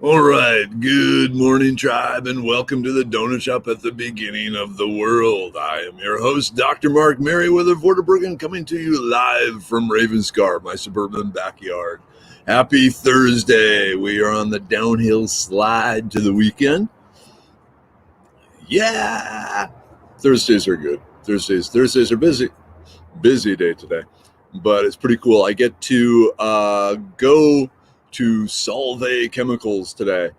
All right, good morning, tribe, and welcome to the Donut Shop at the beginning of the world. I am your host, Dr. Mark Merriweather Vorderbruggen, coming to you live from Ravenscar, my suburban backyard. Happy Thursday. We are on the downhill slide to the weekend. Yeah! Thursdays are good. Thursdays are busy. Busy day today, but it's pretty cool. I get to go to Solvay Chemicals today,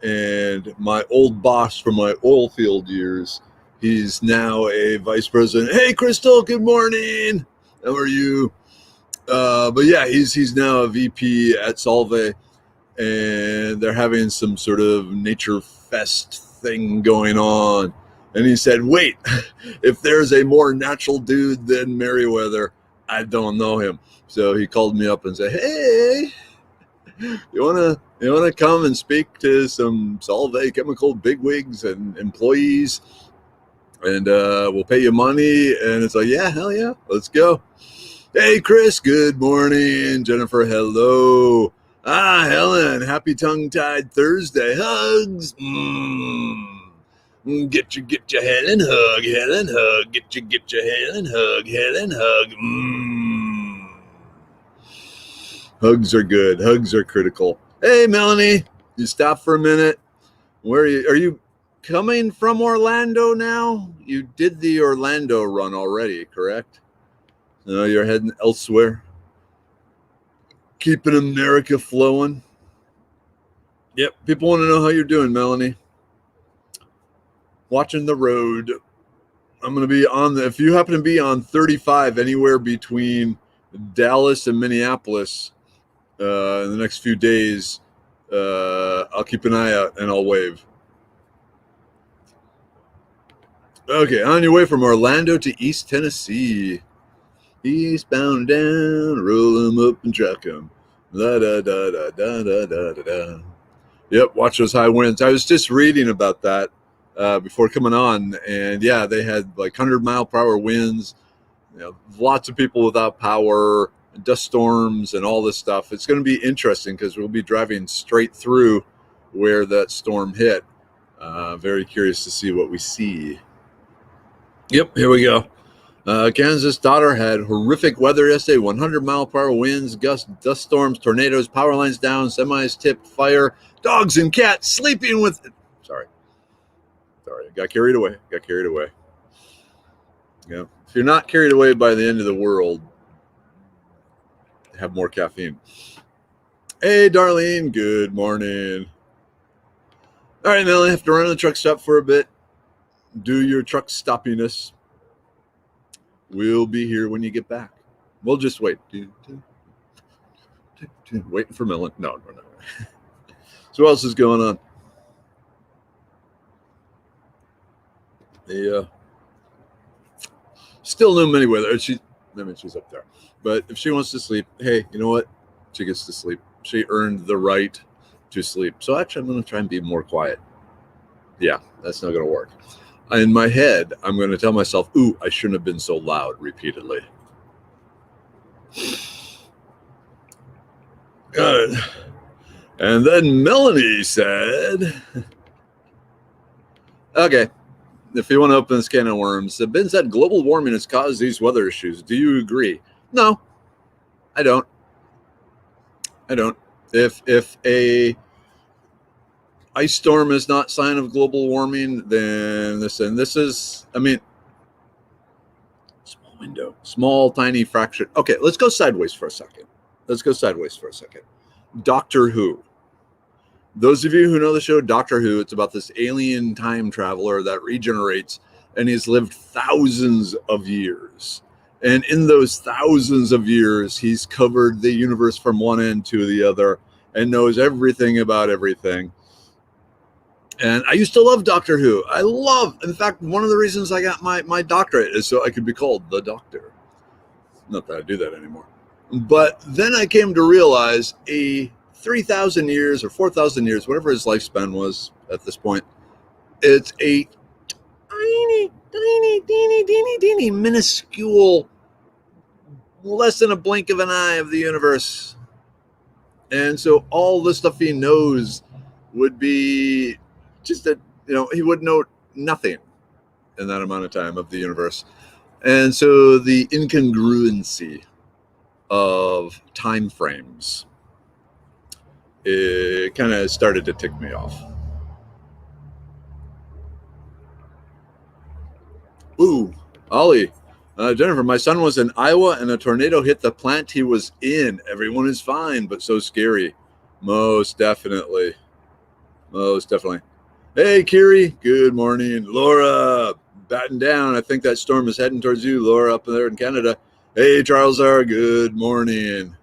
and my old boss from my oil field years, he's now a vice president. Hey, Crystal, good morning. How are you? But yeah, he's now a VP at Solvay, and they're having some sort of nature fest thing going on. And he said, wait, if there's a more natural dude than Merriweather, I don't know him. So he called me up and said, hey, you wanna come and speak to some Solvay Chemical bigwigs and employees, and we'll pay you money. And it's like, yeah, hell yeah, let's go. Hey, Chris, good morning. Jennifer, hello. Helen, happy tongue-tied Thursday. Hugs. Get your Helen hug, Get your Helen hug. Hugs are good. Hugs are critical. Hey, Melanie, you stop for a minute. Where are you? Are you coming from Orlando now? You did the Orlando run already, correct? No, you're heading elsewhere. Keeping America flowing. Yep, people want to know how you're doing, Melanie. Watching the road. I'm going to be on if you happen to be on 35 anywhere between Dallas and Minneapolis in the next few days, I'll keep an eye out and I'll wave. Okay, on your way from Orlando to East Tennessee. Eastbound down, roll 'em up and truck 'em. Da da da da da da da da. Yep, watch those high winds. I was just reading about that before coming on, and yeah, they had like 100-mile-per-hour winds. You know, lots of people without power, dust storms, and all this stuff. It's going to be interesting because we'll be driving straight through where that storm hit. Very curious to see what we see. Yep, here we go. Kansas daughter had horrific weather yesterday, 100-mile-per-hour winds, dust storms, tornadoes, power lines down, semis tipped, fire, dogs and cats sleeping with... Sorry, got carried away. Yeah, if you're not carried away by the end of the world, have more caffeine. Hey, Darlene, good morning. All right, Melanie, have to run to the truck stop for a bit. Do your truck stoppiness. We'll be here when you get back. We'll just wait. Waiting for Millen. No. So what else is going on? Still no Merriweather. She's up there. But if she wants to sleep, hey, you know what? She gets to sleep. She earned the right to sleep. So actually, I'm going to try and be more quiet. Yeah, that's not going to work. In my head, I'm going to tell myself, ooh, I shouldn't have been so loud repeatedly. Good. And then Melanie said, okay, if you want to open this can of worms, Ben said global warming has caused these weather issues. Do you agree? No, I don't. If a ice storm is not sign of global warming, then this is, I mean, small window, small, tiny fraction. Okay, let's go sideways for a second. Doctor Who. Those of you who know the show Doctor Who, it's about this alien time traveler that regenerates, and he's lived thousands of years. And in those thousands of years, he's covered the universe from one end to the other and knows everything about everything. And I used to love Doctor Who. In fact, one of the reasons I got my doctorate is so I could be called the Doctor. Not that I do that anymore. But then I came to realize 3,000 years or 4,000 years, whatever his lifespan was at this point, it's a teeny, minuscule, less than a blink of an eye of the universe. And so all the stuff he knows would be just that, he would know nothing in that amount of time of the universe. And so the incongruency of time frames, it kind of started to tick me off. Ooh, Ollie. Jennifer, my son was in Iowa and a tornado hit the plant he was in. Everyone is fine, but so scary. Most definitely. Most definitely. Hey, Kiri. Good morning. Laura, batten down. I think that storm is heading towards you, Laura, up there in Canada. Hey, Charles R. Good morning.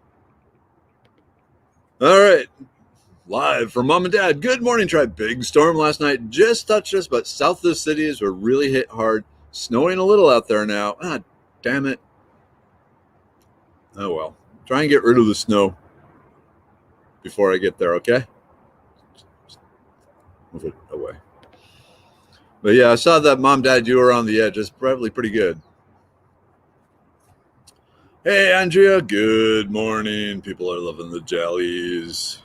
All right. Live from Mom and Dad. Good morning, Tribe. Big storm last night. Just touched us, but south of the cities were really hit hard. Snowing a little out there now. Ah, damn it. Oh, well. Try and get rid of the snow before I get there, okay? Move it away. But yeah, I saw that, Mom, Dad, you were on the edge. It's probably pretty good. Hey, Andrea. Good morning. People are loving the jellies.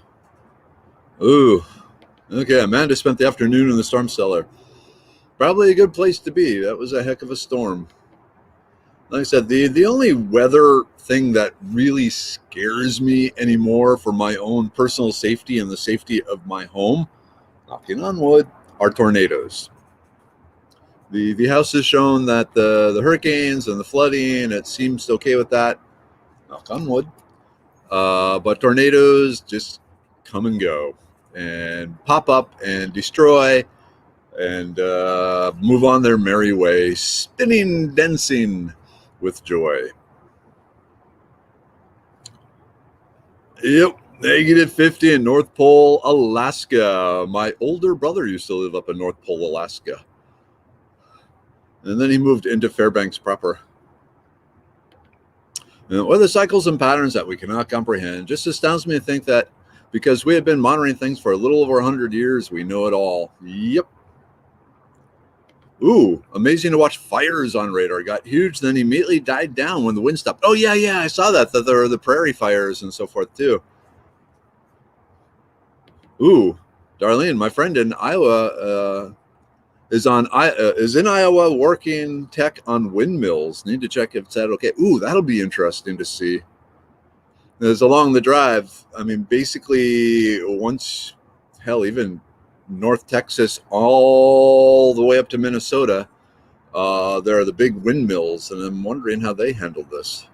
Ooh. Okay, Amanda spent the afternoon in the storm cellar. Probably a good place to be. That was a heck of a storm. Like I said, the only weather thing that really scares me anymore for my own personal safety and the safety of my home, knocking on wood, are tornadoes. The house has shown that the hurricanes and the flooding, it seems okay with that, knock on wood. But tornadoes just come and go and pop up and destroy and move on their merry way, spinning, dancing with joy. Yep, -50 in North Pole, Alaska. My older brother used to live up in North Pole, Alaska. And then he moved into Fairbanks proper. And weather cycles and patterns that we cannot comprehend. Just astounds me to think that because we have been monitoring things for a little over 100 years, we know it all. Yep. Ooh, amazing to watch fires on radar. Got huge, then immediately died down when the wind stopped. Oh, yeah, I saw that there are the prairie fires and so forth, too. Ooh, Darlene, my friend in Iowa is in Iowa working tech on windmills. Need to check if it's that okay. Ooh, that'll be interesting to see. As along the drive, I mean, basically once, hell, even North Texas all the way up to Minnesota, there are the big windmills, and I'm wondering how they handled this.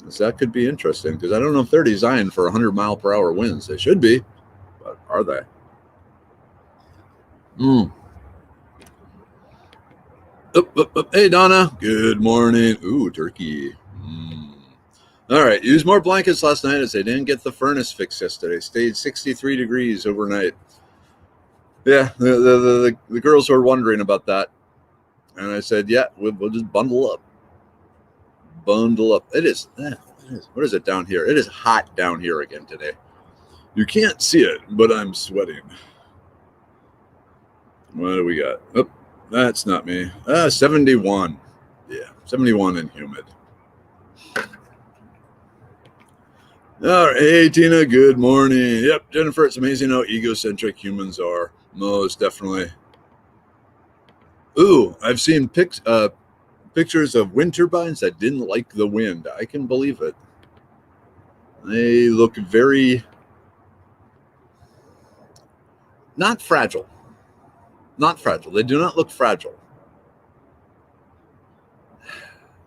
So that could be interesting, because I don't know if they're designed for 100-mile-per-hour winds. They should be, but are they? Hey, Donna. Good morning. Ooh, turkey. All right. Used more blankets last night as they didn't get the furnace fixed yesterday. Stayed 63 degrees overnight. Yeah, the girls were wondering about that. And I said, yeah, we'll just bundle up. Bundle up. It is. What is it down here? It is hot down here again today. You can't see it, but I'm sweating. What do we got? Oh, that's not me. 71. Yeah, 71 and humid. All right. Hey, Tina. Good morning. Yep, Jennifer, it's amazing how egocentric humans are. Most definitely. Ooh, I've seen pictures of wind turbines that didn't like the wind. I can believe it. They look very not fragile. Not fragile. They do not look fragile.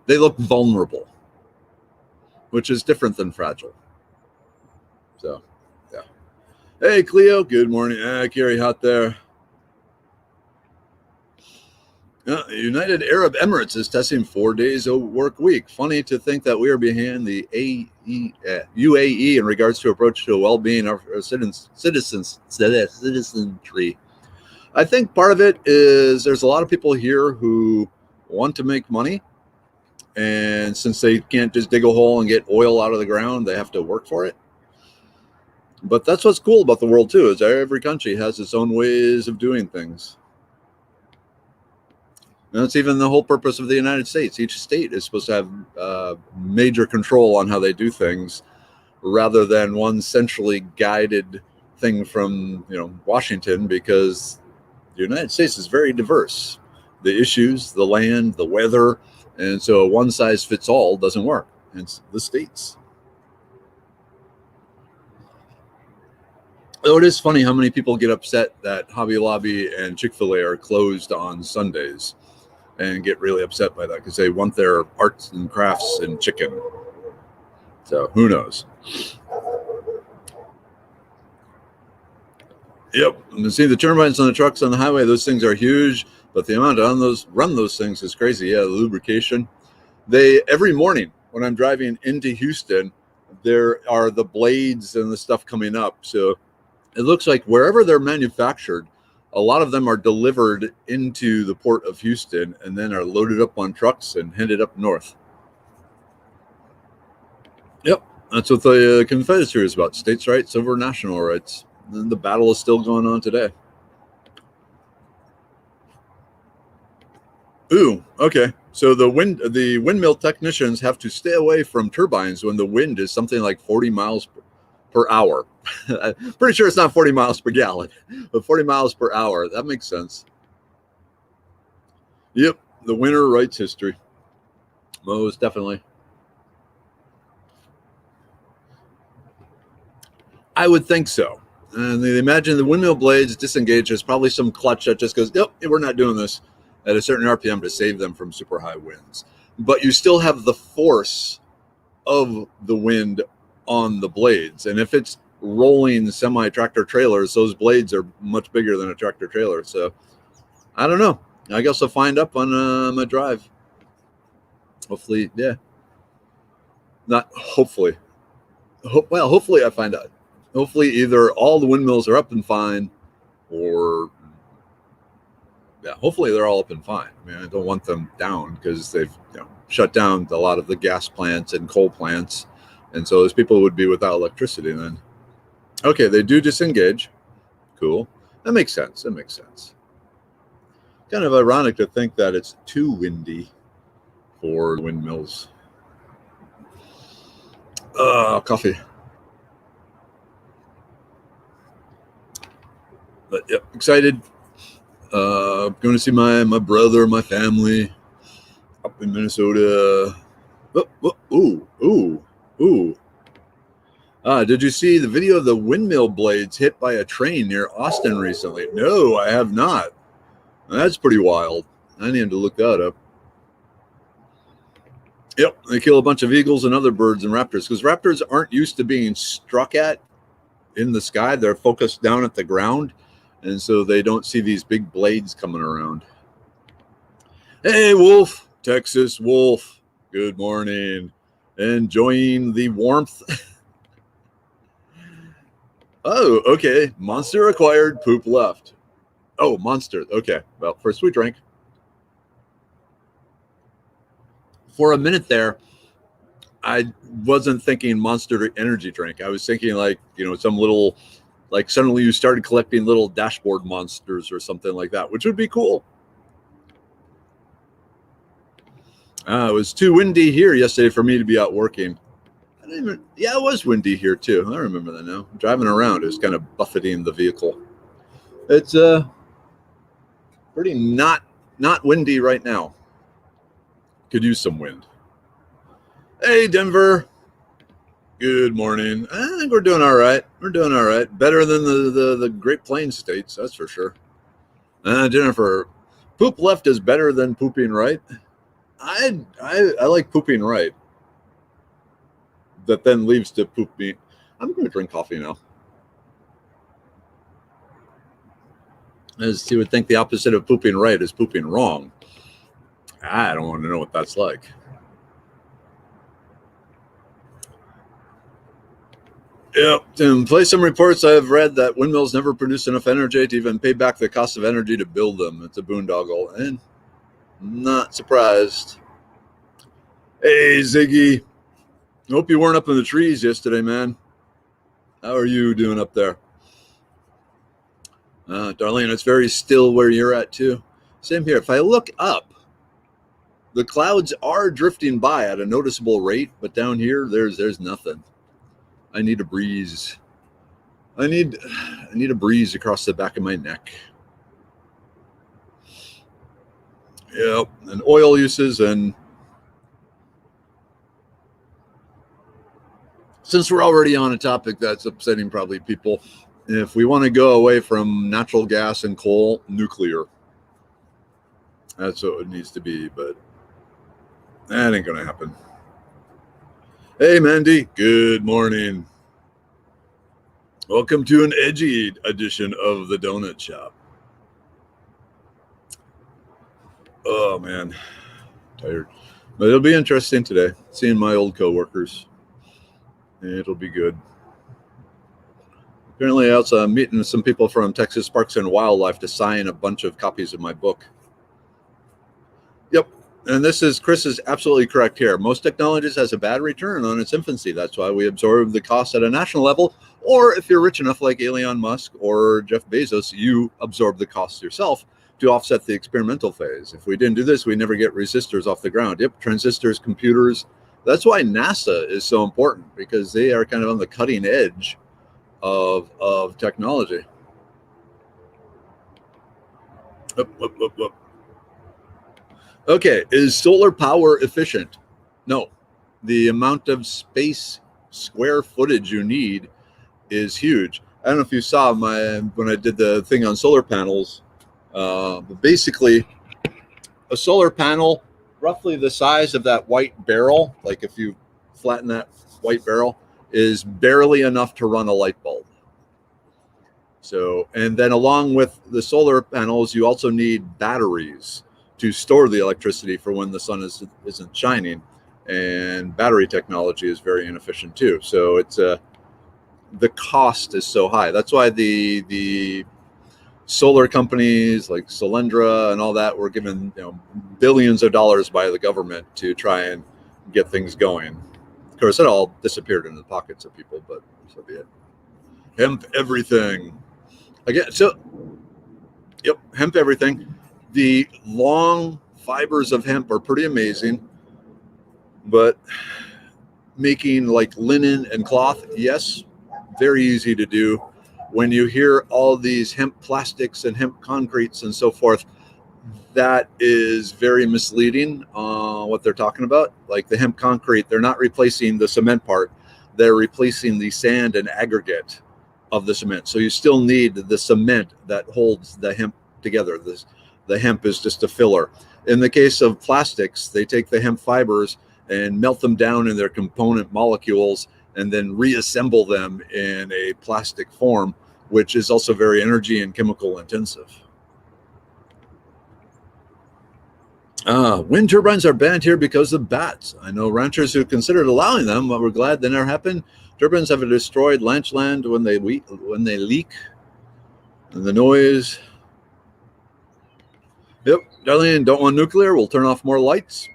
They look vulnerable, which is different than fragile. So, yeah. Hey, Cleo. Good morning. Carrie, hot there. United Arab Emirates is testing 4 days a work week. Funny to think that we are behind the UAE in regards to approach to well-being of citizenry. I think part of it is there's a lot of people here who want to make money, and since they can't just dig a hole and get oil out of the ground, they have to work for it. But that's what's cool about the world too, is every country has its own ways of doing things. And that's even the whole purpose of the United States. Each state is supposed to have major control on how they do things, rather than one centrally guided thing from Washington, because the United States is very diverse. The issues, the land, the weather, and so a one size fits all doesn't work. It's the states. Though it is funny how many people get upset that Hobby Lobby and Chick-fil-A are closed on Sundays, and get really upset by that because they want their arts and crafts and chicken. So who knows? Yep, and see the turbines on the trucks on the highway. Those things are huge, but the amount on those run those things is crazy. Yeah, the lubrication. They every morning when I'm driving into Houston, there are the blades and the stuff coming up. So it looks like wherever they're manufactured, a lot of them are delivered into the port of Houston and then are loaded up on trucks and headed up north. Yep, that's what the Confederacy is about: states' rights over national rights. And the battle is still going on today. Ooh, okay. So the windmill technicians have to stay away from turbines when the wind is something like 40 miles per hour. Pretty sure it's not 40 miles per gallon, but 40 miles per hour. That makes sense. Yep, the winner writes history. Most definitely. I would think so. And they imagine the windmill blades disengage. There's probably some clutch that just goes, nope, we're not doing this at a certain RPM to save them from super high winds. But you still have the force of the wind on the blades. And if it's rolling semi-tractor trailers, those blades are much bigger than a tractor trailer. So I don't know. I guess I'll find up on my drive. Hopefully, yeah. Not hopefully. Well, hopefully I find out. Hopefully either all the windmills are up and fine, or yeah, hopefully they're all up and fine. I mean, I don't want them down because they've shut down a lot of the gas plants and coal plants, and so those people would be without electricity then. Okay, they do disengage. Cool. That makes sense. That makes sense. Kind of ironic to think that it's too windy for windmills. Coffee. But yeah, excited. Going to see my brother, my family up in Minnesota. Ooh. Did you see the video of the windmill blades hit by a train near Austin recently? No, I have not. That's pretty wild. I need to look that up. Yep, they kill a bunch of eagles and other birds and raptors because raptors aren't used to being struck at in the sky. They're focused down at the ground. And so they don't see these big blades coming around. Hey, Wolf, Texas Wolf. Good morning. Enjoying the warmth. Oh, okay. Monster acquired, poop left. Oh, monster. Okay. Well, first we drank. For a minute there, I wasn't thinking Monster energy drink. I was thinking like, some little... like suddenly you started collecting little dashboard monsters or something like that, which would be cool. It was too windy here yesterday for me to be out working. Yeah, it was windy here too. I remember that now. Driving around, it was kind of buffeting the vehicle. It's pretty not windy right now. Could use some wind. Hey, Denver. Good morning. I think we're doing all right. We're doing all right. Better than the Great Plains states, that's for sure. Jennifer, poop left is better than pooping right. I like pooping right. That then leaves to pooping. I'm going to drink coffee now. As you would think the opposite of pooping right is pooping wrong. I don't want to know what that's like. Yep. In place some reports I have read that windmills never produce enough energy to even pay back the cost of energy to build them. It's a boondoggle, and not surprised. Hey, Ziggy. Hope you weren't up in the trees yesterday, man. How are you doing up there? Darlene, it's very still where you're at, too. Same here. If I look up, the clouds are drifting by at a noticeable rate, but down here, there's nothing. I need a breeze. I need a breeze across the back of my neck. Yep, and oil uses, and since we're already on a topic that's upsetting probably people, if we want to go away from natural gas and coal, nuclear. That's what it needs to be, but that ain't gonna happen. Hey, Mandy, good morning. Welcome to an edgy edition of the Donut Shop. Oh, man, tired. But it'll be interesting today, seeing my old coworkers. It'll be good. Apparently, I also am meeting some people from Texas Parks and Wildlife to sign a bunch of copies of my book. Yep. And Chris is absolutely correct here. Most technologies has a bad return on its infancy. That's why we absorb the cost at a national level. Or if you're rich enough like Elon Musk or Jeff Bezos, you absorb the cost yourself to offset the experimental phase. If we didn't do this, we never get resistors off the ground. Yep, transistors, computers. That's why NASA is so important, because they are kind of on the cutting edge of technology. Up. Okay, is solar power efficient? No. The amount of space square footage you need is huge. I don't know if you saw when I did the thing on solar panels, but basically a solar panel roughly the size of that white barrel, like if you flatten that white barrel, is barely enough to run a light bulb. So, and then along with the solar panels, you also need batteries to store the electricity for when the sun isn't shining, and battery technology is very inefficient too. So it's the cost is so high. That's why the solar companies like Solyndra and all that were given billions of dollars by the government to try and get things going. Of course, it all disappeared into the pockets of people, but so be it. Hemp everything. Again, so yep, hemp everything. The long fibers of hemp are pretty amazing, but making like linen and cloth, yes, very easy to do. When you hear all these hemp plastics and hemp concretes and so forth, that is very misleading what they're talking about. Like the hemp concrete, they're not replacing the cement part. They're replacing the sand and aggregate of the cement. So you still need the cement that holds the hemp together. The hemp is just a filler. In the case of plastics, they take the hemp fibers and melt them down in their component molecules and then reassemble them in a plastic form, which is also very energy and chemical intensive. Wind turbines are banned here because of bats. I know ranchers who considered allowing them, but we're glad that never happened. Turbines have destroyed ranch land when they leak, and the noise. Yep, Darlene, don't want nuclear. We'll turn off more lights.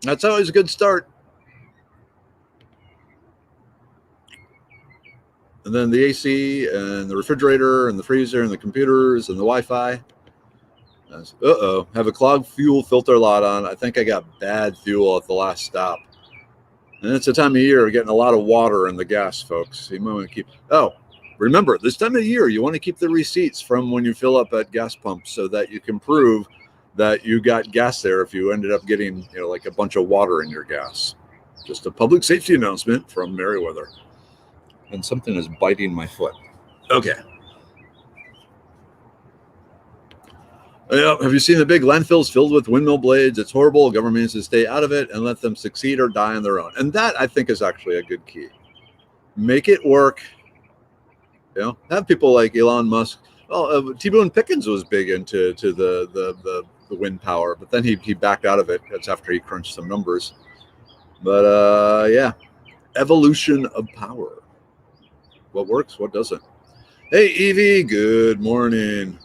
That's always a good start. And then the AC and the refrigerator and the freezer and the computers and the Wi-Fi. Uh-oh, have a clogged fuel filter lot on. I think I got bad fuel at the last stop. And it's a time of year getting a lot of water in the gas, folks. So you might want to keep... Oh, remember, this time of year, you want to keep the receipts from when you fill up at gas pumps so that you can prove that you got gas there if you ended up getting, like a bunch of water in your gas. Just a public safety announcement from Meriwether. And something is biting my foot. Okay. Have you seen the big landfills filled with windmill blades? It's horrible. Government needs to stay out of it and let them succeed or die on their own. And that, I think, is actually a good key. Make it work. Have people like Elon Musk. Well, T. Boone Pickens was big into the wind power, but then he backed out of it. That's after he crunched some numbers. But yeah, evolution of power. What works? What doesn't? Hey, Evie. Good morning.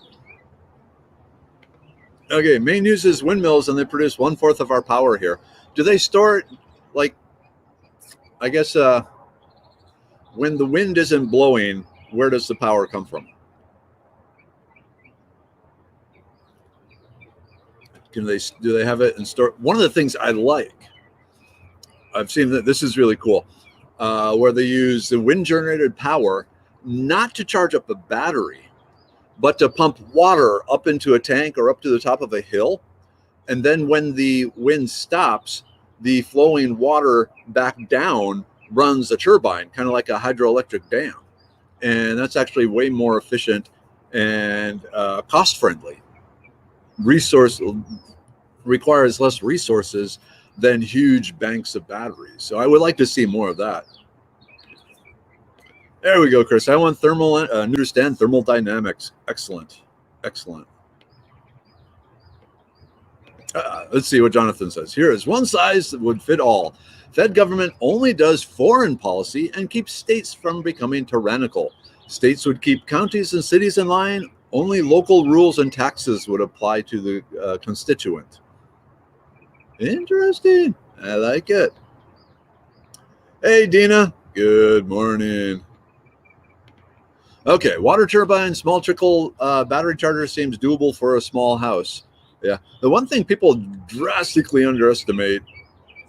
Okay, Maine uses windmills and they produce 1/4 of our power here. Do they store it like, I guess, when the wind isn't blowing, where does the power come from? Do they have it and store? One of the things I've seen that this is really cool, where they use the wind generated power, not to charge up a battery, but to pump water up into a tank or up to the top of a hill. And then when the wind stops, the flowing water back down runs a turbine, kind of like a hydroelectric dam. And that's actually way more efficient and cost friendly. Resource requires less resources than huge banks of batteries. So I would like to see more of that. There we go, Chris. I want thermal, understand thermodynamics. Excellent. Excellent. Let's see what Jonathan says. Here is one size that would fit all. Fed government only does foreign policy and keeps states from becoming tyrannical. States would keep counties and cities in line. Only local rules and taxes would apply to the constituent. Interesting. I like it. Hey, Dina. Good morning. Okay, water turbine, small trickle battery charger seems doable for a small house. Yeah, the one thing people drastically underestimate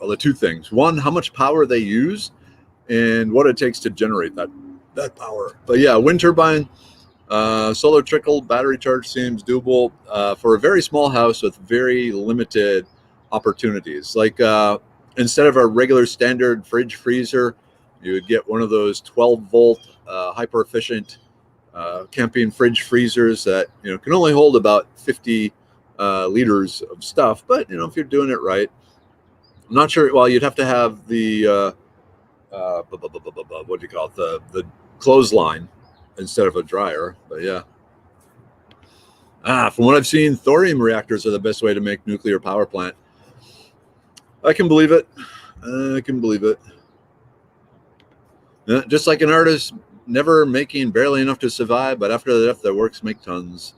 are the two things. One, how much power they use, and what it takes to generate that power. But yeah, wind turbine, solar trickle battery charge seems doable for a very small house with very limited opportunities. Like instead of a regular standard fridge freezer, you would get one of those 12-volt hyper efficient camping fridge freezers that can only hold about 50 liters of stuff. But if you're doing it right, I'm not sure. Well, you'd have to have the what do you call it? The clothesline instead of a dryer. But yeah. From what I've seen, thorium reactors are the best way to make nuclear power plant. I can believe it. I can believe it. Just like an artist never making barely enough to survive, but after the death, their works make tons.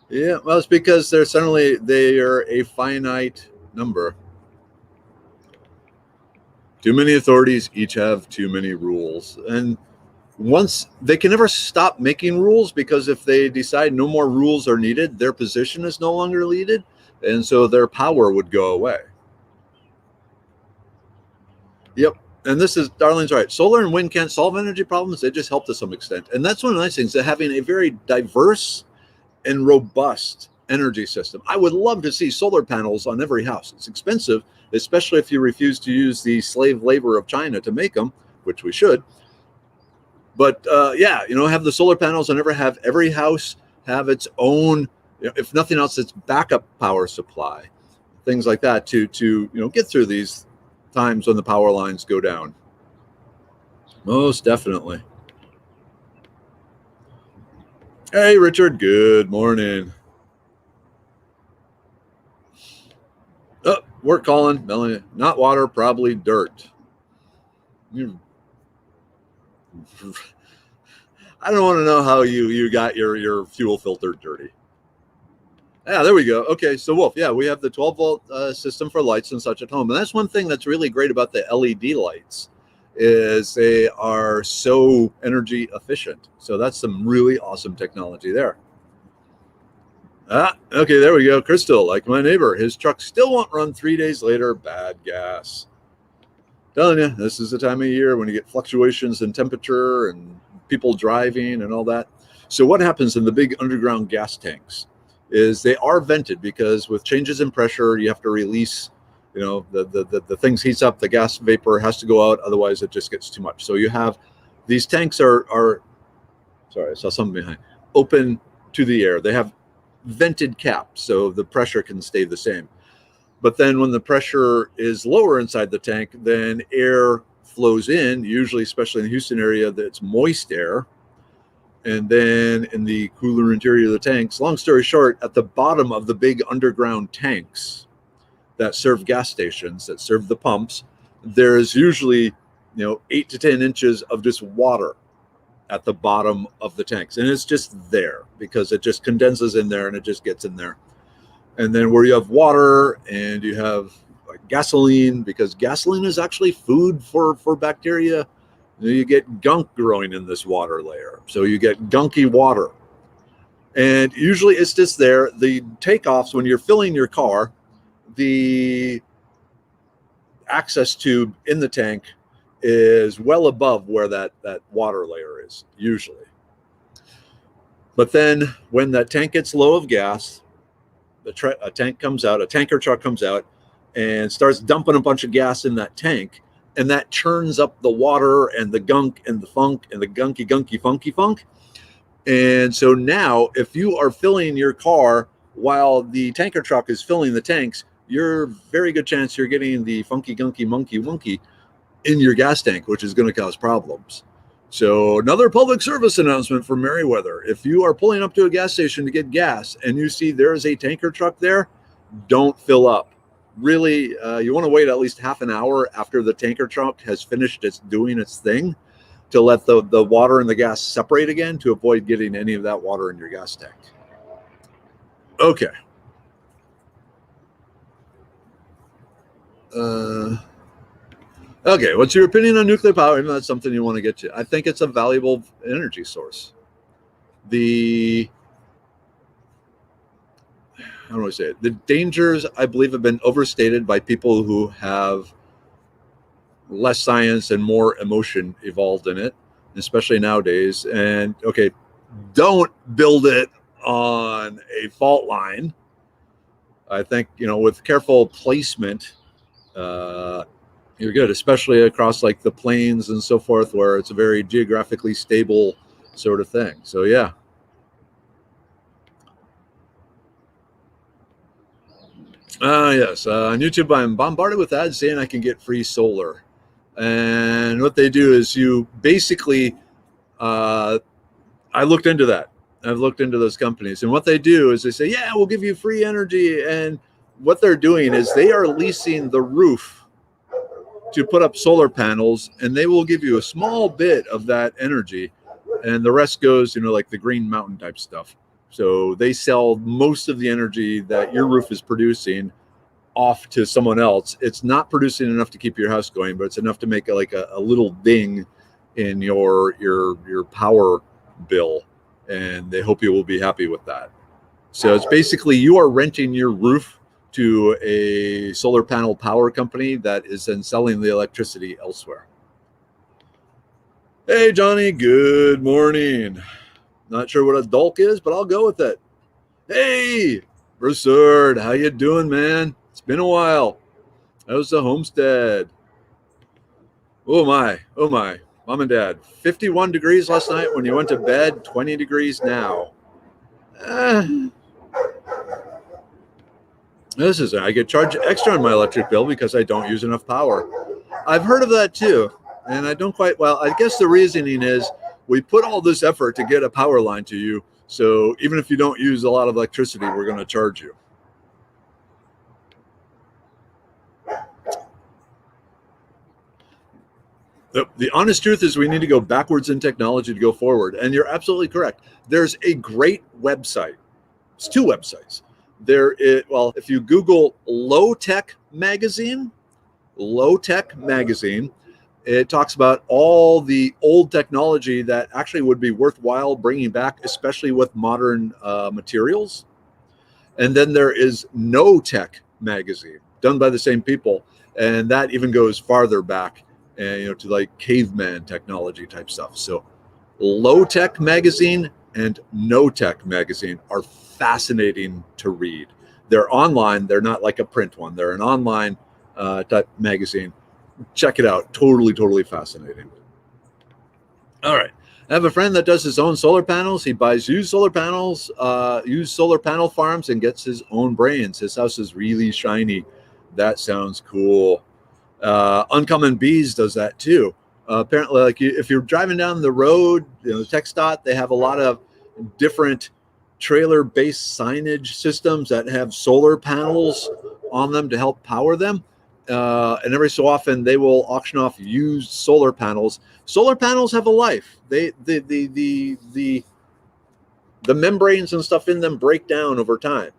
Yeah, well, it's because they are a finite number. Too many authorities each have too many rules. And once they can never stop making rules, because if they decide no more rules are needed, their position is no longer needed. And so their power would go away. Yep. And this is, Darlene's right. Solar and wind can't solve energy problems. They just help to some extent. And that's one of the nice things, that having a very diverse and robust energy system. I would love to see solar panels on every house. It's expensive, especially if you refuse to use the slave labor of China to make them, which we should. But yeah, have the solar panels and have every house have its own, if nothing else, its backup power supply, things like that to get through these times when the power lines go down. Most definitely. Hey, Richard. Good morning. Oh, we're calling Melanie. Not water, probably dirt. I don't want to know how you got your fuel filter dirty. Yeah, there we go. Okay, so Wolf, yeah, we have the 12-volt system for lights and such at home. And that's one thing that's really great about the LED lights, is they are so energy efficient. So that's some really awesome technology there. Okay, there we go. Crystal, like my neighbor, his truck still won't run 3 days later. Bad gas. Telling you, this is the time of year when you get fluctuations in temperature and people driving and all that. So what happens in the big underground gas tanks is they are vented, because with changes in pressure, you have to release, the things heats up, the gas vapor has to go out, otherwise it just gets too much. So you have, these tanks are sorry, I saw something behind, open to the air. They have vented caps, so the pressure can stay the same. But then when the pressure is lower inside the tank, then air flows in, usually, especially in the Houston area, that's moist air. And then in the cooler interior of the tanks, long story short, at the bottom of the big underground tanks that serve gas stations, that serve the pumps, there's usually 8 to 10 inches of just water at the bottom of the tanks. And it's just there because it just condenses in there and it just gets in there. And then where you have water and you have like gasoline, because gasoline is actually food for bacteria, you get gunk growing in this water layer. So you get gunky water. And usually it's just there. The takeoffs, when you're filling your car, the access tube in the tank is well above where that water layer is, usually. But then when that tank gets low of gas, a tanker truck comes out and starts dumping a bunch of gas in that tank, and that churns up the water and the gunk and the funk and the gunky funky funk. And so now if you are filling your car while the tanker truck is filling the tanks, you're very good chance you're getting the funky gunky monkey wonky in your gas tank, which is going to cause problems. So another public service announcement for Meriwether: if you are pulling up to a gas station to get gas and you see there is a tanker truck there, don't fill up. Really, you want to wait at least half an hour after the tanker truck has finished doing its thing to let the water and the gas separate again, to avoid getting any of that water in your gas tank. Okay. Okay, what's your opinion on nuclear power? Even that's something you want to get to. I think it's a valuable energy source. How do I say it? The dangers, I believe, have been overstated by people who have less science and more emotion evolved in it, especially nowadays. And okay, don't build it on a fault line. I think, with careful placement, you're good, especially across like the plains and so forth, where it's a very geographically stable sort of thing. So yeah. Yes, on YouTube I'm bombarded with ads saying I can get free solar, and what they do is you basically I looked into that. I've looked into those companies, and what they do is they say, yeah, we'll give you free energy, and what they're doing is they are leasing the roof to put up solar panels, and they will give you a small bit of that energy, and the rest goes, like the Green Mountain type stuff. So they sell most of the energy that your roof is producing off to someone else. It's not producing enough to keep your house going, but it's enough to make a little ding in your power bill, and they hope you will be happy with that. So it's basically you are renting your roof to a solar panel power company that is then selling the electricity elsewhere. Hey, Johnny, good morning. Not sure what a dulk is, but I'll go with it. Hey, Broussard, how you doing, man? It's been a while. How's the homestead? Oh my, Mom and Dad, 51 degrees last night when you went to bed, 20 degrees now. I get charged extra on my electric bill because I don't use enough power. I've heard of that too, and I don't quite, I guess the reasoning is we put all this effort to get a power line to you, so even if you don't use a lot of electricity, we're going to charge you. The honest truth is we need to go backwards in technology to go forward, and you're absolutely correct. There's a great website. It's two websites. If you Google Low Tech Magazine, it talks about all the old technology that actually would be worthwhile bringing back, especially with modern materials. And then there is No Tech Magazine, done by the same people, and that even goes farther back, and to like caveman technology type stuff. So Low Tech Magazine and No Tech Magazine are fascinating to read. They're online. They're not like a print one. They're an online type magazine. Check it out. Totally fascinating. All right. I have a friend that does his own solar panels. He buys used solar panels, used solar panel farms, and gets his own brains. His house is really shiny. That sounds cool. Uncommon Bees does that too. Apparently, if you're driving down the road, the TxDOT, they have a lot of different trailer-based signage systems that have solar panels on them to help power them. And every so often, they will auction off used solar panels. Solar panels have a life. The membranes and stuff in them break down over time,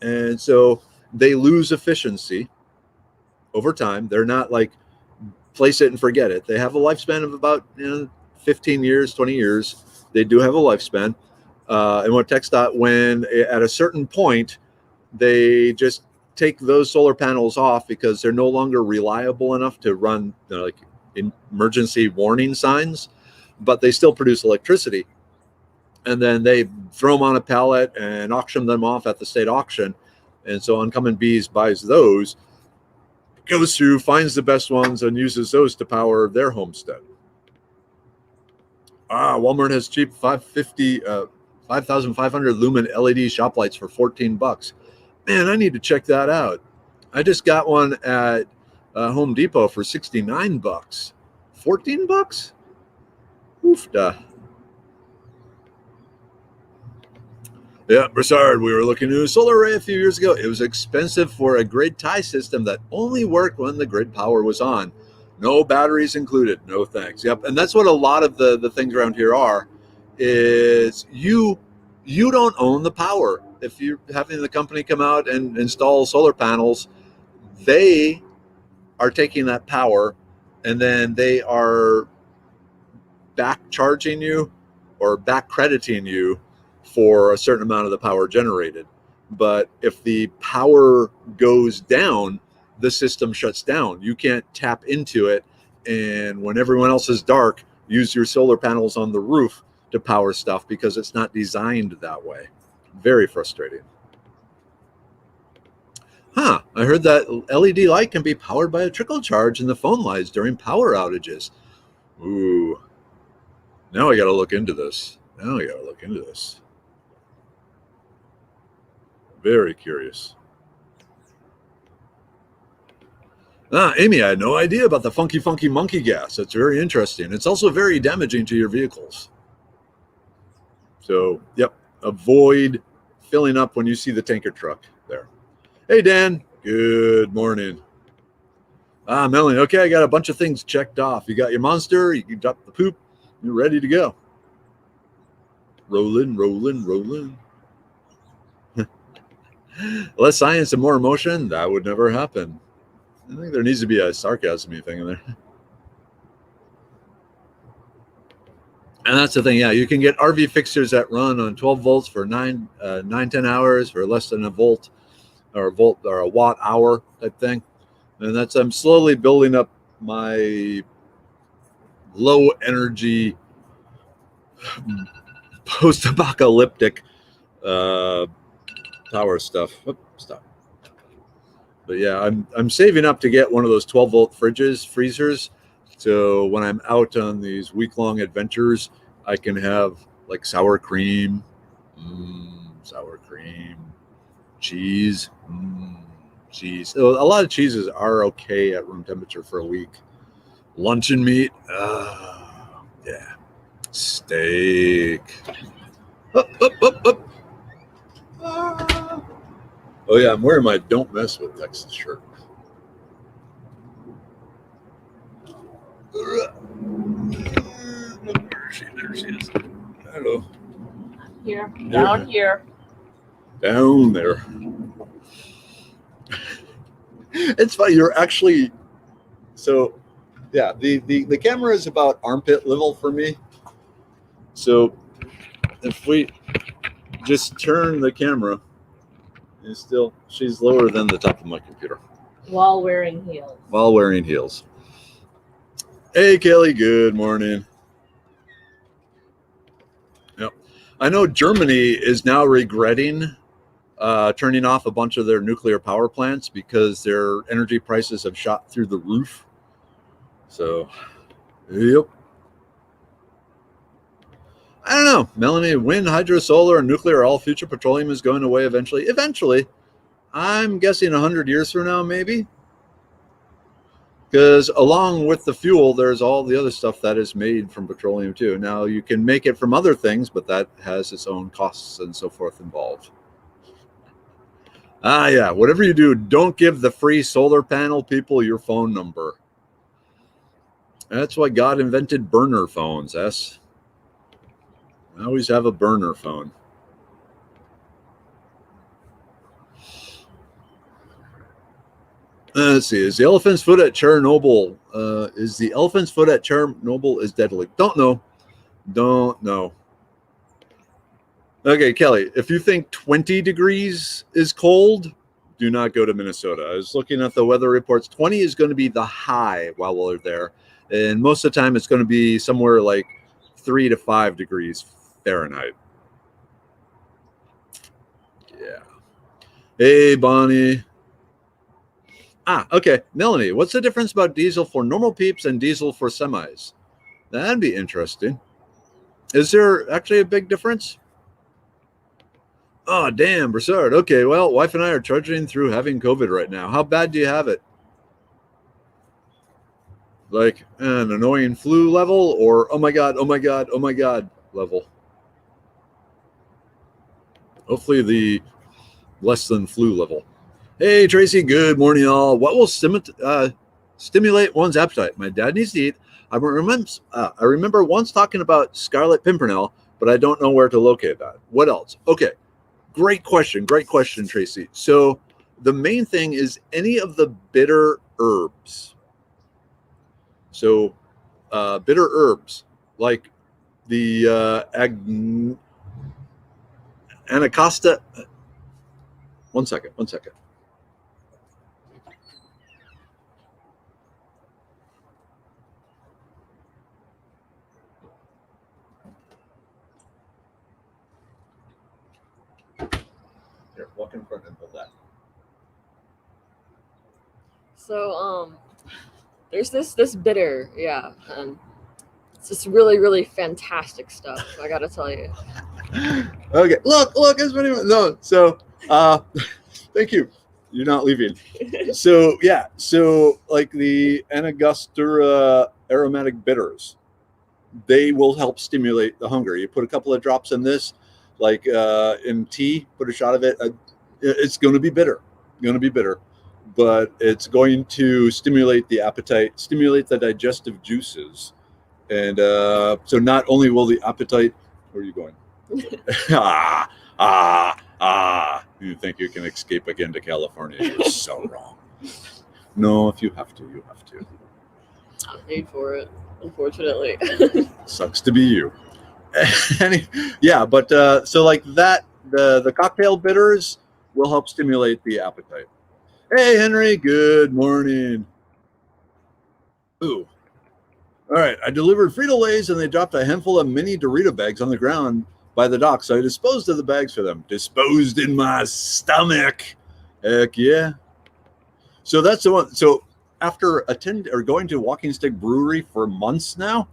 and so they lose efficiency over time. They're not like place it and forget it. They have a lifespan of about 15 years, 20 years. They do have a lifespan. And what TxDOT, when at a certain point, they just take those solar panels off because they're no longer reliable enough to run emergency warning signs, but they still produce electricity. and then they throw them on a pallet and auction them off at the state auction. And so Uncommon Bees buys those, goes through, finds the best ones, and uses those to power their homestead. Walmart has cheap 5,500 lumen LED shop lights for $14. Man, I need to check that out. I just got one at Home Depot for $69. $14? Oof, duh. Yeah, Broussard, we were looking at a solar array a few years ago. It was expensive for a grid tie system that only worked when the grid power was on. No batteries included. No thanks. Yep, and that's what a lot of the things around here are, is you don't own the power. If you're having the company come out and install solar panels, they are taking that power and then they are back charging you or back crediting you for a certain amount of the power generated. But if the power goes down, the system shuts down. You can't tap into it. And when everyone else is dark, use your solar panels on the roof to power stuff because it's not designed that way. Very frustrating. I heard that LED light can be powered by a trickle charge in the phone lines during power outages. Ooh. Now I got to look into this. Very curious. Amy, I had no idea about the funky monkey gas. That's very interesting. It's also very damaging to your vehicles. So, yep, avoid filling up when you see the tanker truck there. Hey, Dan. Good morning. Melanie, okay, I got a bunch of things checked off. You got your monster, you can drop the poop, you're ready to go. Rolling. Less science and more emotion, that would never happen. I think there needs to be a sarcasm-y thing in there. And that's the thing, yeah, you can get RV fixtures that run on 12 volts for 10 hours for less than a volt or a watt hour type thing. And that's, I'm slowly building up my low energy post-apocalyptic power stuff. Stop. But yeah, I'm saving up to get one of those 12 volt freezers. So when I'm out on these week-long adventures, I can have like sour cream, cheese, cheese. So a lot of cheeses are okay at room temperature for a week. Luncheon meat, yeah. Steak. Up. Oh yeah, I'm wearing my "Don't Mess with Texas" shirt. There she is. Hello. Here, down here. Down there. It's funny. You're actually, so yeah. The camera is about armpit level for me. So if we just turn the camera, she's lower than the top of my computer. While wearing heels. Hey, Kelly. Good morning. Yep. I know Germany is now regretting turning off a bunch of their nuclear power plants because their energy prices have shot through the roof. So, yep. I don't know. Melanie, wind, hydro, solar, and nuclear, all future petroleum is going away eventually. Eventually. I'm guessing 100 years from now, maybe. Because along with the fuel, there's all the other stuff that is made from petroleum too. Now, you can make it from other things, but that has its own costs and so forth involved. Yeah. Whatever you do, don't give the free solar panel people your phone number. That's why God invented burner phones, S. I always have a burner phone. Let's see. Is the elephant's foot at Chernobyl? Is deadly? Don't know. Okay, Kelly, if you think 20 degrees is cold, do not go to Minnesota. I was looking at the weather reports. 20 is going to be the high while we're there. And most of the time it's going to be somewhere like 3 to 5 degrees Fahrenheit. Hey, Bonnie. Okay. Melanie, what's the difference about diesel for normal peeps and diesel for semis? That'd be interesting. Is there actually a big difference? Oh, damn, Broussard. Okay, well, wife and I are trudging through having COVID right now. How bad do you have it? Like an annoying flu level or oh my God, oh my God, oh my God level? Hopefully the less than flu level. Hey, Tracy, good morning, all. What will stimulate one's appetite? My dad needs to eat. I remember once talking about Scarlet Pimpernel, but I don't know where to locate that. What else? Okay, great question, Tracy. So the main thing is any of the bitter herbs. So bitter herbs like the Anacasta. One second. Here, walk in front and hold that. So there's this bitter, yeah. It's just really, really fantastic stuff, I gotta tell you. Okay, look, as many. No, so thank you. You're not leaving. So yeah, so like the Angostura aromatic bitters, they will help stimulate the hunger. You put a couple of drops in this, like in tea, put a shot of it. It's going to be bitter, but it's going to stimulate the appetite, stimulate the digestive juices, and so not only will the appetite. Where are you going? You think you can escape again to California? You're so wrong. No, if you have to, you have to. I'm paid for it, unfortunately. Sucks to be you. Yeah, but so like that, the cocktail bitters will help stimulate the appetite. Hey, Henry, good morning. Ooh. All right, I delivered Frito-Lays and they dropped a handful of mini Dorito bags on the ground by the dock, so I disposed of the bags for them. Disposed in my stomach. Heck yeah. So that's the one. So after going to Walking Stick Brewery for months now,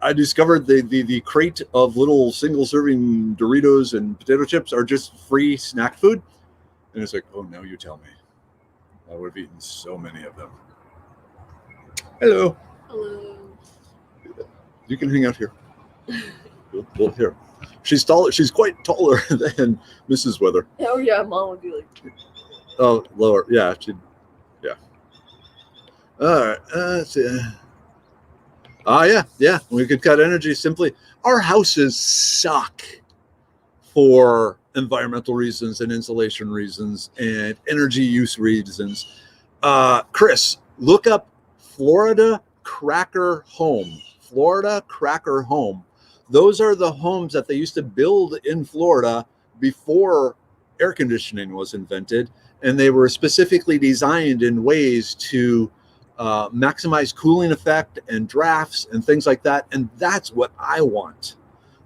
I discovered the crate of little single serving Doritos and potato chips are just free snack food. And it's like, oh, now you tell me. I would have eaten so many of them. Hello. Hello. You can hang out here. Well, here. She's taller. She's quite taller than Mrs. Weather. Oh yeah, Mom would be like. Oh, lower. Yeah. Yeah. All right. Let's see. Yeah. We could cut energy simply. Our houses suck for environmental reasons and insulation reasons and energy use reasons. Chris, look up Florida Cracker Home. Florida Cracker Home. Those are the homes that they used to build in Florida before air conditioning was invented, and they were specifically designed in ways to maximize cooling effect and drafts and things like that. And that's what I want.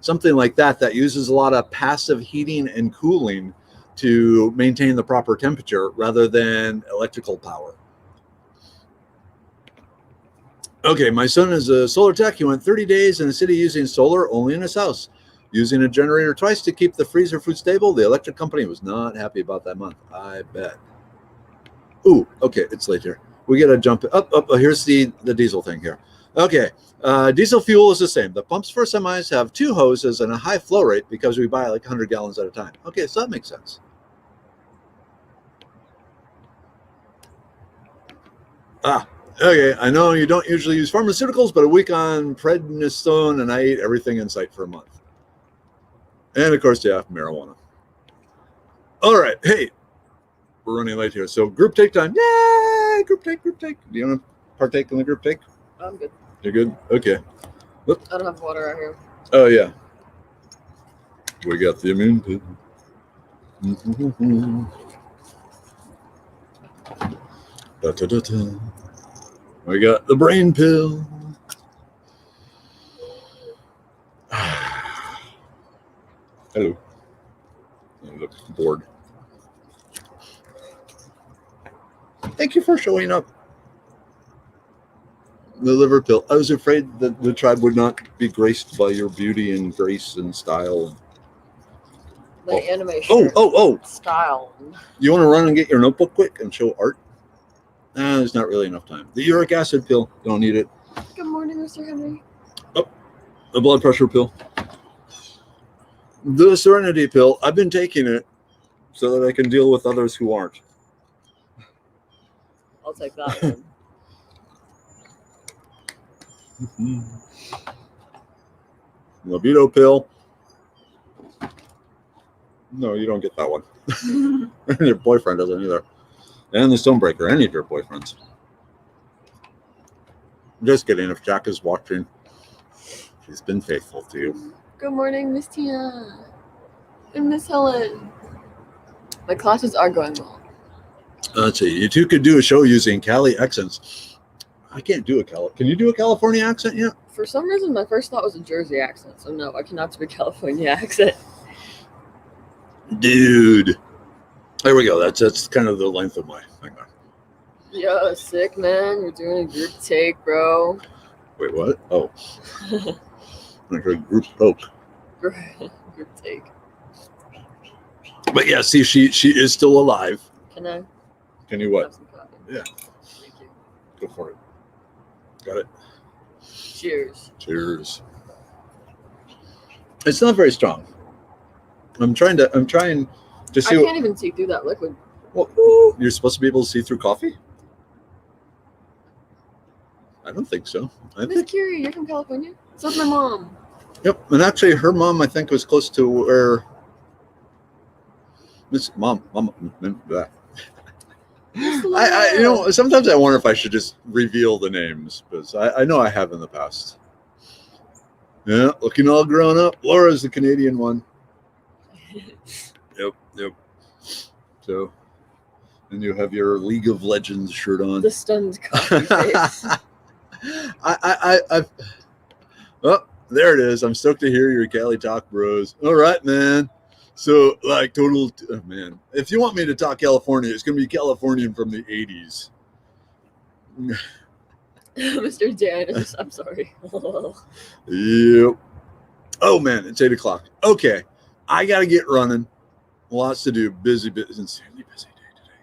Something like that uses a lot of passive heating and cooling to maintain the proper temperature rather than electrical power. Okay, my son is a solar tech. He went 30 days in the city using solar only in his house. Using a generator twice to keep the freezer food stable. The electric company was not happy about that month, I bet. Ooh, okay, it's late here. We got to jump up. Here's the diesel thing here. Okay, diesel fuel is the same. The pumps for semis have two hoses and a high flow rate because we buy like 100 gallons at a time. Okay, so that makes sense. Okay, I know you don't usually use pharmaceuticals, but a week on prednisone and I ate everything in sight for a month. And of course, yeah, marijuana. All right, hey, we're running late here. So group take time. Yay, group take. Do you want to partake in the group take? I'm good. You're good? Okay. Whoop. I don't have water out here. Oh, yeah. We got the immune pill. Da-da-da-da. We got the brain pill. Hello. You look bored. Thank you for showing up. The liver pill. I was afraid that the tribe would not be graced by your beauty and grace and style. The animation. Oh. Style. You want to run and get your notebook quick and show art? There's not really enough time. The uric acid pill. Don't need it. Good morning, Mr. Henry. Oh, the blood pressure pill. The serenity pill. I've been taking it so that I can deal with others who aren't. I'll take that one. Libido pill. No, you don't get that one. Your boyfriend doesn't either. And the Stonebreaker, any of your boyfriends. Just kidding. If Jack is watching, she's been faithful to you. Good morning, Miss Tina and Miss Helen. My classes are going well. Let's see. You two could do a show using Cali accents. I can't do a Cali. Can you do a California accent yet? For some reason, my first thought was a Jersey accent. So no, I cannot do a California accent. Dude. There we go. That's kind of the length of my thing. Yo, sick man. You're doing a group take, bro. Wait, what? Oh. Like a group poke. Group take. But yeah, see, she is still alive. Can I? Can you what? Have some coffee? Yeah. Thank you. Go for it. Got it. Cheers. Cheers. It's not very strong. I'm trying to see. I can't even see through that liquid. Well, you're supposed to be able to see through coffee? I don't think so. Miss Curie, you're from California? So is my mom. Yep. And actually, her mom, I think, was close to where Miss Mom. Blah. I sometimes I wonder if I should just reveal the names because I know I have in the past. Yeah, looking all grown up. Laura's the Canadian one. Yep. So, and you have your League of Legends shirt on. The stunned coffee face. Oh, there it is. I'm stoked to hear your Cali talk, bros. All right, man. So, like, man. If you want me to talk California, it's going to be Californian from the 80s. Mr. Dan, I'm sorry. Yep. Oh, man, it's 8 o'clock. Okay, I got to get running. Lots to do. Busy, insanely busy day today.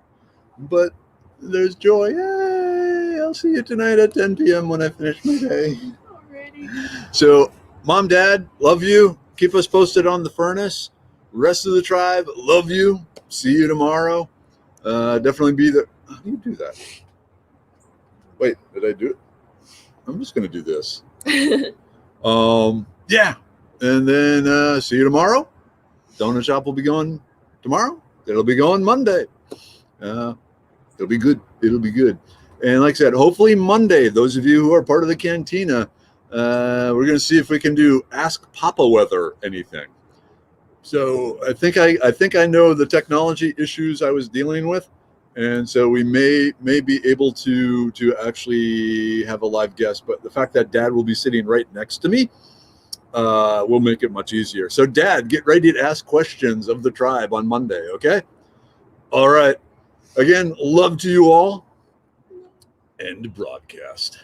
But there's joy. Yay! I'll see you tonight at 10 p.m. when I finish my day. Alrighty. So, Mom, Dad, love you. Keep us posted on the furnace. Rest of the tribe, love you. See you tomorrow. Definitely be there. How do you do that? Wait, did I do it? I'm just going to do this. Yeah. And then see you tomorrow. Donut shop will be going tomorrow. It'll be going Monday. It'll be good. It'll be good. And like I said, hopefully Monday, those of you who are part of the cantina, we're going to see if we can do Ask Papa Weather anything. So I think I know the technology issues I was dealing with, and so we may be able to actually have a live guest. But the fact that Dad will be sitting right next to me will make it much easier. So Dad, get ready to ask questions of the tribe on Monday. Okay. All right. Again, love to you all. End broadcast.